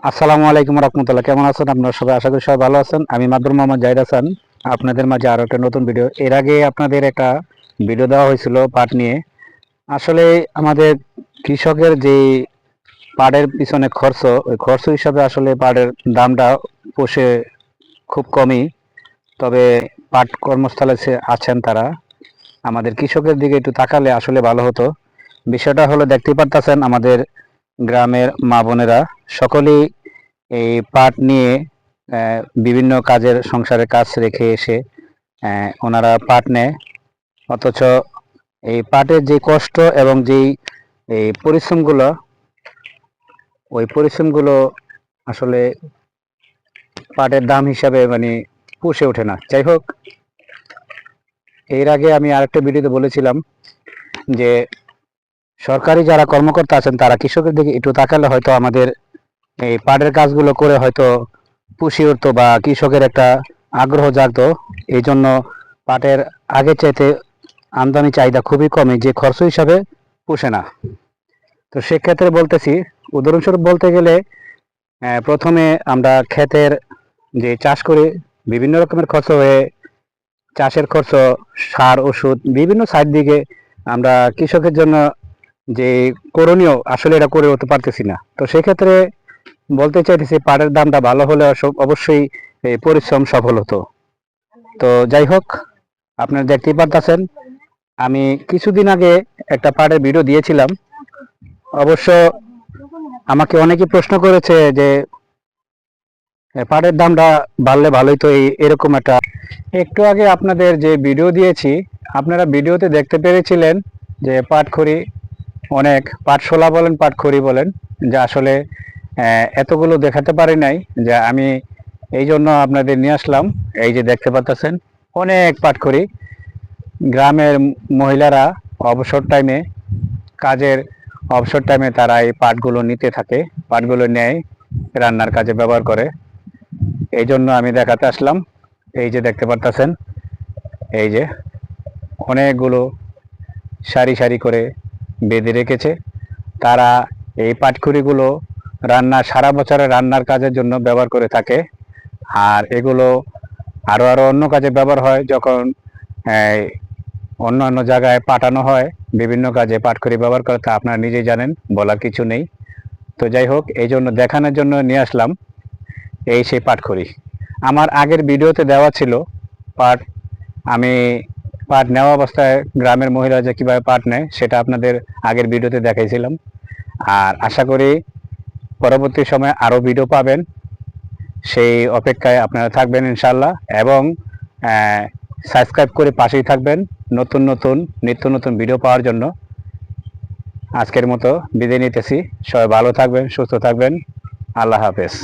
আসসালামু আলাইকুম রহমতুল্লাহ। কেমন আছেন আপনারা সবাই? আশা করি সবাই ভালো আছেন। আমি মাদুর মোহাম্মদ জাহিদ হাসান, আপনাদের মাঝে আরো একটা নতুন ভিডিও। এর আগে আপনাদের একটা ভিডিও দেওয়া হয়েছিল পাট নিয়ে। আসলে আমাদের কৃষকের যে পাটের পিছনে খরচ, ওই খরচ হিসাবে আসলে পাটের দামটা পোষে খুব কমই। তবে পাট কর্মস্থলে আছেন তারা, আমাদের কৃষকের দিকে একটু তাকালে আসলে ভালো হতো। বিষয়টা হলো, দেখতেই পারতেছেন আমাদের গ্রামের মা বোনেরা সকলেই এই পাট নিয়ে বিভিন্ন কাজের সংসারের কাজ রেখে এসে ওনারা পাট নেয়। অথচ এই পাটের যে কষ্ট এবং যেই এই পরিশ্রমগুলো, ওই পরিশ্রমগুলো আসলে পাটের দাম হিসাবে মানে পুষে ওঠে না। যাই হোক, এর আগে আমি আরেকটা ভিডিওতে বলেছিলাম যে সরকারি যারা কর্মকর্তা আছেন তারা কৃষকের দিকে একটু তাকালে হয়তো আমাদের এই পাটের কাজগুলো করে হয়তো পুষিয়ে উঠতো বা কৃষকের একটা আগ্রহ জাগতো। এই জন্য পাটের আগে চাইতে আমদানি চাহিদা খুবই কমে, যে খরচ হিসাবে পুষে না। তো সেক্ষেত্রে বলতেছি, উদাহরণস্বরূপ বলতে গেলে প্রথমে আমরা ক্ষেতের যে চাষ করি, বিভিন্ন রকমের খরচ হয়ে চাষের খরচ, সার ওষুধ, বিভিন্ন সাইড দিকে আমরা কৃষকের জন্য যে করণীয় আসলে এটা করে উঠতে পারতেছি না। তো সেক্ষেত্রে বলতে চাইতেছি পাটের দামটা ভালো হলে অবশ্যই এই পরিশ্রম সফল হতো। তো যাই হোক, আপনারা দেখতেই পারতেছেন আমি কিছুদিন আগে একটা পাটের ভিডিও দিয়েছিলাম। অবশ্য আমাকে অনেকে প্রশ্ন করেছে যে পাটের দামটা বাড়লে ভালোই তো, এরকম একটা। একটু আগে আপনাদের যে ভিডিও দিয়েছি, আপনারা ভিডিওতে দেখতে পেরেছিলেন যে পাটখড়ি অনেক, পাটশোলা বলেন পাটখড়ি বলেন, যে আসলে এতগুলো দেখাতে পারি নাই, যে আমি এই জন্য আপনাদের নিয়ে আসলাম। এই যে দেখতে পাচ্ছেন অনেক পাটখড়ি। গ্রামের মহিলারা অবসর টাইমে, কাজের অবসর টাইমে তারা এই পাটগুলো নিতে থাকে, পাটগুলো নেয়, রান্নার কাজে ব্যবহার করে। এই জন্য আমি দেখাতে আসলাম। এই যে দেখতে পাচ্ছেন, এই যে অনেকগুলো সারি সারি করে বেঁধে রেখেছে। তারা এই পাটখড়িগুলো সারা বছরের রান্নার কাজের জন্য ব্যবহার করে থাকে। আর এগুলো আরো আরো অন্য কাজে ব্যবহার হয়, যখন অন্য অন্য জায়গায় পাঠানো হয় বিভিন্ন কাজে পাটখড়ি ব্যবহার করে, তা আপনারা নিজেই জানেন, বলার কিছু নেই। তো যাই হোক, এই জন্য দেখানোর জন্য নিয়ে আসলাম এই সেই পাটখড়ি। আমার আগের ভিডিওতে দেওয়া ছিল পাট, আমি পাট নেওয়া অবস্থায় গ্রামের মহিলা যে কীভাবে পাট নেয় সেটা আপনাদের আগের ভিডিওতে দেখাইছিলাম। আর আশা করি পরবর্তী সময়ে আরও ভিডিও পাবেন, সেই অপেক্ষায় আপনারা থাকবেন ইনশাল্লাহ। এবং সাবস্ক্রাইব করে পাশেই থাকবেন নতুন নতুন নিত্য নতুন ভিডিও পাওয়ার জন্য। আজকের মতো বিদায় নিতেছি। সবাই ভালো থাকবেন, সুস্থ থাকবেন। আল্লাহ হাফেজ।